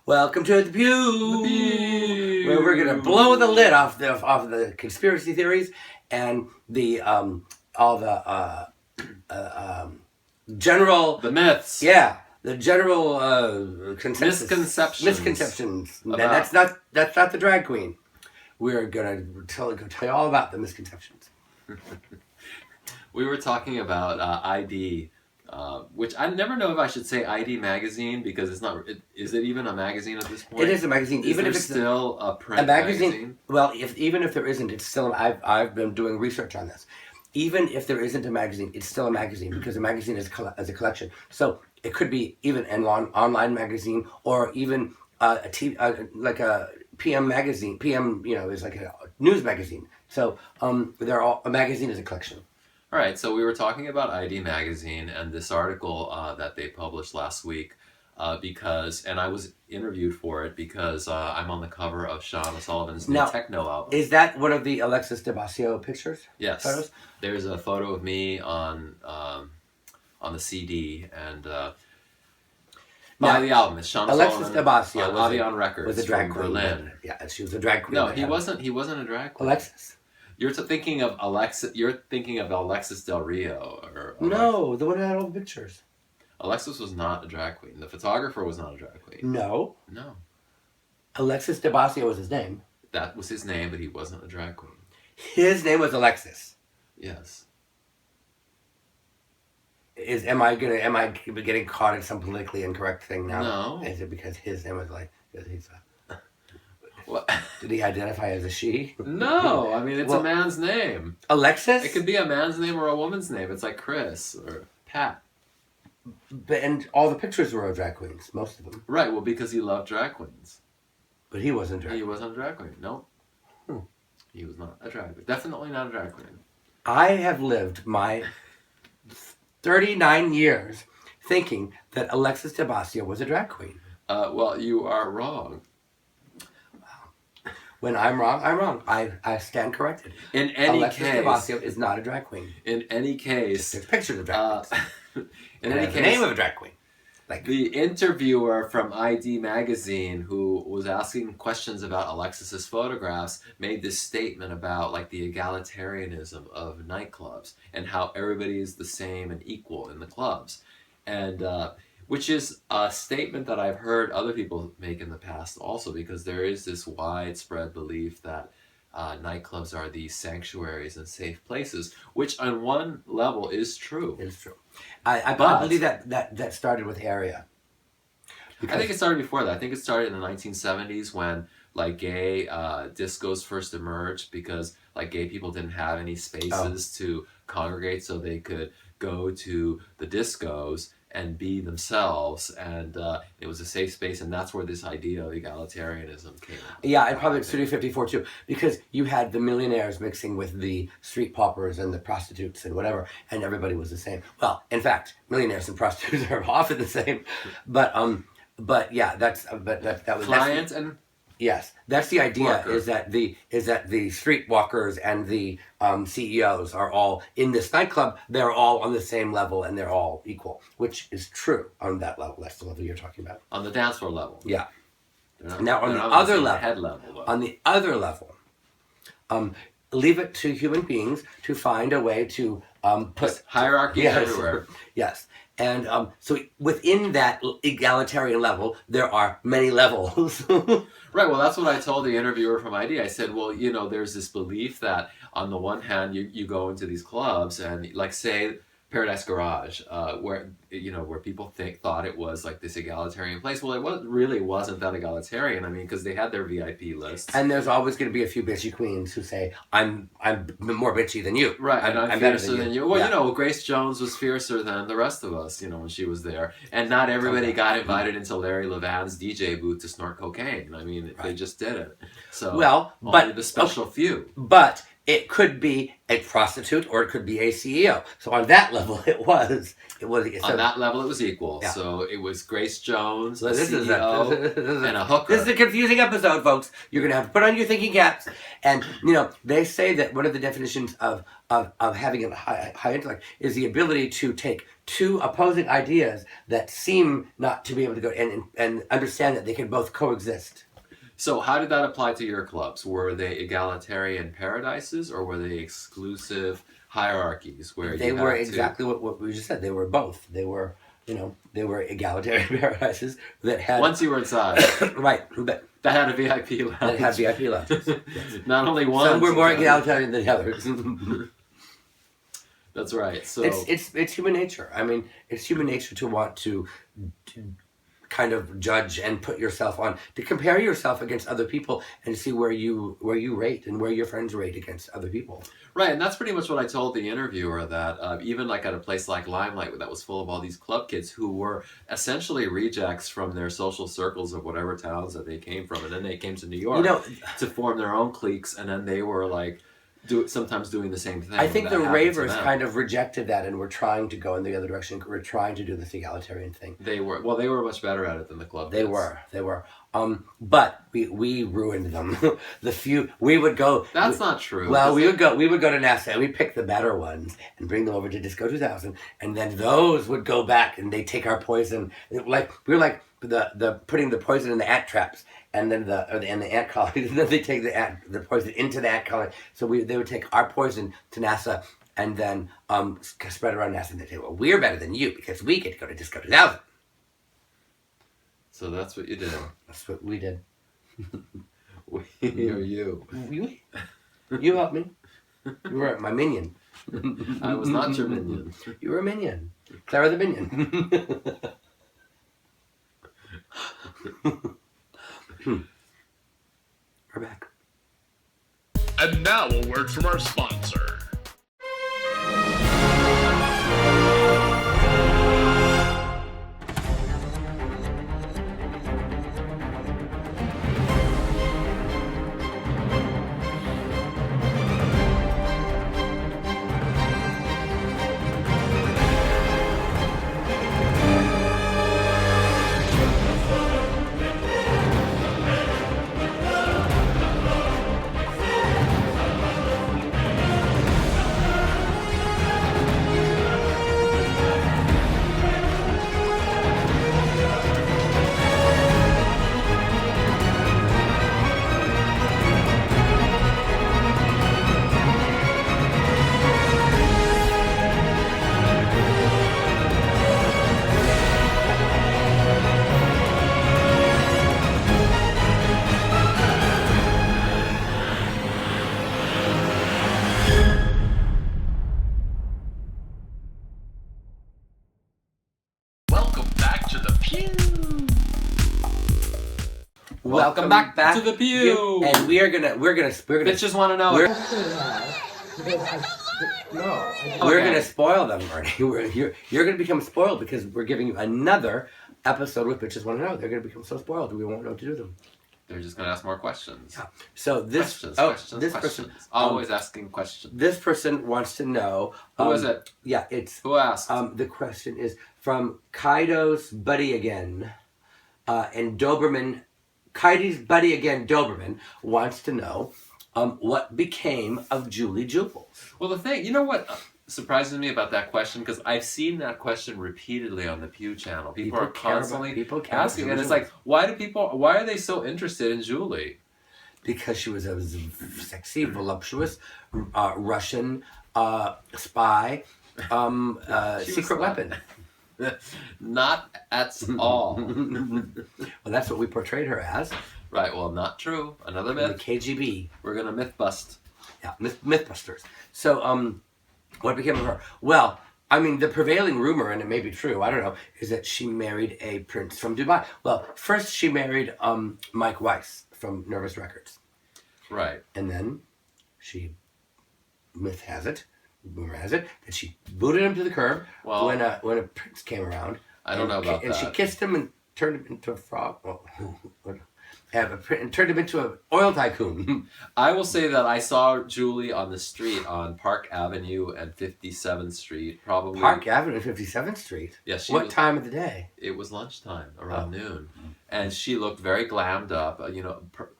Welcome to the Peeew, where we're gonna blow the lid off the conspiracy theories and the all the general myths. Yeah, the general consensus, misconceptions. And that's not the drag queen. We're gonna tell you all about the misconceptions. We were talking about ID. Which I never know if I should say ID magazine because it's not. Is it even a magazine at this point? It is a magazine, even if it's still a print magazine. Well, even if there isn't, it's still. I've been doing research on this. Even if there isn't a magazine, it's still a magazine because a magazine is a collection. So it could be even an online magazine or even like a PM magazine. PM, is like a news magazine. So a magazine is a collection. All right, so we were talking about ID Magazine and this article that they published last week and I was interviewed for it because I'm on the cover of Shawn O'Sullivan's new techno album. Is that one of the Alexis de Basio pictures? Yes. Photos? There's a photo of me on the CD and by the album. It's Shawn Alexis O'Sullivan. de Basio Avion Records was a drag queen. Berlin. Yeah, she was a drag queen. No, he wasn't a drag queen. Alexis? You're thinking of Alexis. You're thinking of Alexis Del Rio, or no, the one that had all the pictures. Alexis was not a drag queen. The photographer was not a drag queen. No. Alexis de Basio was his name. That was his name, but he wasn't a drag queen. His name was Alexis. Yes. Am I getting caught in some politically incorrect thing now? No. Is it because his name was he's a... What? Did he identify as a she? No, I mean it's a man's name. Alexis? It could be a man's name or a woman's name. It's like Chris or Pat. And all the pictures were of drag queens, most of them. Right, well because he loved drag queens. But he wasn't drag queen. He wasn't a drag queen, no. He was not a drag queen. Definitely not a drag queen. I have lived my 39 years thinking that Alexis de Basio was a drag queen. Well, you are wrong. When I'm wrong, I'm wrong. I stand corrected. In any Alexis case, de Basio is not a drag queen. In any case, there's pictures of drag queens. In any case, the name of a drag queen. The interviewer from ID Magazine, who was asking questions about Alexis's photographs, made this statement about the egalitarianism of nightclubs and how everybody is the same and equal in the clubs, and which is a statement that I've heard other people make in the past also, because there is this widespread belief that nightclubs are these sanctuaries and safe places, which on one level is true. It is true. I believe that started with area. I think it started before that. I think it started in the 1970s when gay discos first emerged because gay people didn't have any spaces to congregate, so they could go to the discos and be themselves, and it was a safe space, and that's where this idea of egalitarianism came. Yeah, and probably Studio 54 too, because you had the millionaires mixing with the street paupers and the prostitutes and whatever, and everybody was the same. Well, in fact, millionaires and prostitutes are often the same, but yeah, that was client and. Yes, that's the idea. Worker. Is that the streetwalkers and the CEOs are all in this nightclub. They're all on the same level and they're all equal, which is true on that level. That's the level you're talking about. On the dance floor level. Yeah. Not, now on the other level, head level. Though. On the other level, leave it to human beings to find a way to put hierarchy everywhere. Yes. And so within that egalitarian level, there are many levels. Right, well, that's what I told the interviewer from ID. I said, well, there's this belief that on the one hand, you go into these clubs and say Paradise Garage, where people thought it was this egalitarian place. Well, it really wasn't that egalitarian. I mean, because they had their VIP lists. And there's always going to be a few bitchy queens who say, I'm more bitchy than you. Right, I'm fiercer than you. Well, yeah. Grace Jones was fiercer than the rest of us, when she was there. And not everybody got invited into Larry Levan's DJ booth to snort cocaine. I mean, they just didn't. So, but the special few. But it could be a prostitute or it could be a CEO. So on that level, it was. On that level, it was equal. Yeah. So it was Grace Jones, So a CEO, and a hooker. This is a confusing episode, folks. You're going to have to put on your thinking caps. And, they say that one of the definitions of having a high intellect is the ability to take two opposing ideas that seem not to be able to go and understand that they can both coexist. So how did that apply to your clubs? Were they egalitarian paradises or were they exclusive hierarchies where they were exactly what we just said? They were both. They were, they were egalitarian paradises that had... Once you were inside. Right. That had a VIP lounge. That had VIP lounges. Yes. Not only one. Some were more egalitarian than the others. That's right. So it's human nature. I mean, it's human nature to want to kind of judge and put yourself on, to compare yourself against other people and see where you rate and where your friends rate against other people. Right, and that's pretty much what I told the interviewer, that even like at a place like Limelight that was full of all these club kids who were essentially rejects from their social circles of whatever towns that they came from, and then they came to New York to form their own cliques, and then they were like sometimes doing the same thing. I think the ravers kind of rejected that and were trying to go in the other direction. We're trying to do this egalitarian thing. They were much better at it than the club They kids. were. But we ruined them. The few we would go. That's not true. Well, we would go to NASA and we pick the better ones and bring them over to Disco 2000, and then those would go back and they take our poison. Like we were like the putting the poison in the ant traps. And then the ant colony, and then they take the poison into the ant colony. So they would take our poison to NASA and then spread around NASA. And they say, well, we're better than you because we get to go to Disco 2000. So that's what you did. That's what we did. We or you? You helped me. You were my minion. I was not your minion. You were a minion. Clara the minion. We're back. And now a word from our sponsor. Welcome back to the Peeew. And we're gonna. Bitches want to know. We're gonna spoil them, Ernie. You're gonna become spoiled because we're giving you another episode with Bitches Want to Know. They're gonna become so spoiled we won't know what to do with them. They're just gonna ask more questions. Yeah. So this questions. person Always asking questions. This person wants to know. Who is it? Yeah, it's who asked. The question is from Kaido's buddy again, and Doberman. Kaido's buddy again, Doberman wants to know what became of Julie Jubals. Well, the thing, you know what surprises me about that question, because I've seen that question repeatedly on the Peeew channel. People are constantly asking, and it's like, why are they so interested in Julie? Because she was a sexy, voluptuous Russian spy, secret weapon. Not at all. Well, that's what we portrayed her as. Right, well, not true. Another myth. The KGB. We're going to myth bust. Yeah, Mythbusters. So, what became of her? Well, I mean, the prevailing rumor, and it may be true, I don't know, is that she married a prince from Dubai. Well, first she married Mike Weiss from Nervous Records. Right. And then rumor has it, that she booted him to the curb when a prince came around. I don't know about that. And she kissed him and turned him into a frog. Well, And turned him into an oil tycoon. I will say that I saw Julie on the street on Park Avenue and 57th Street, probably. Park Avenue, 57th Street. Yes, What time of the day? It was lunchtime, around noon. And she looked very glammed up.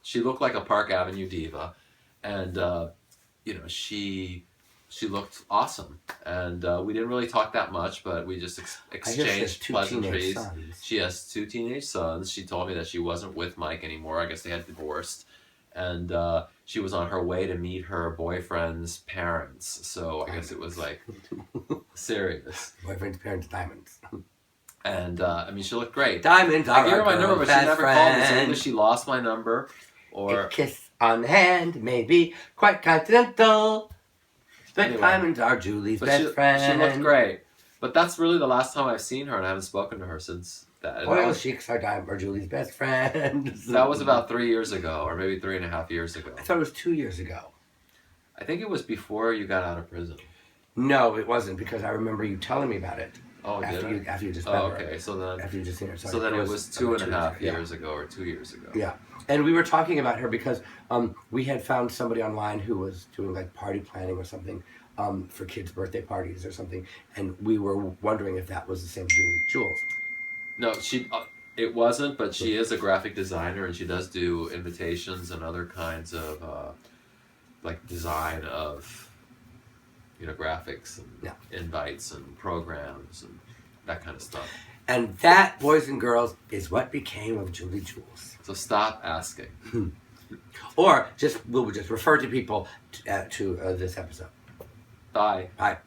She looked like a Park Avenue diva. And, she looked awesome. And we didn't really talk that much, but we just exchanged pleasantries. She has 2 teenage sons. She told me that she wasn't with Mike anymore. I guess they had divorced. And she was on her way to meet her boyfriend's parents. So I guess it was like serious. Boyfriend's parents' diamonds. And she looked great. Diamonds are I gave her my number, but she never called me. So either she lost my number or... A kiss on the hand may be quite continental. But Anyway. diamonds are Julie's best friend. She looked great. But that's really the last time I've seen her, and I haven't spoken to her since that. Oil chicks are Julie's best friend. That was about 3 years ago, or maybe 3.5 years ago. I thought it was 2 years ago. I think it was before you got out of prison. No, it wasn't, because I remember you telling me about it. Oh, after you just met Oh, her. okay. So then, After you just seen her. so then it was two and a half Yeah. years ago, or 2 years ago. Yeah. And we were talking about her because we had found somebody online who was doing like party planning or something for kids' birthday parties or something, and we were wondering if that was the same Jules. No, it wasn't, but she is a graphic designer, and she does do invitations and other kinds of like design of graphics and invites and programs and that kind of stuff. And that, boys and girls, is what became of Julie Jules. So stop asking. Or we'll just refer to people to this episode. Bye. Bye.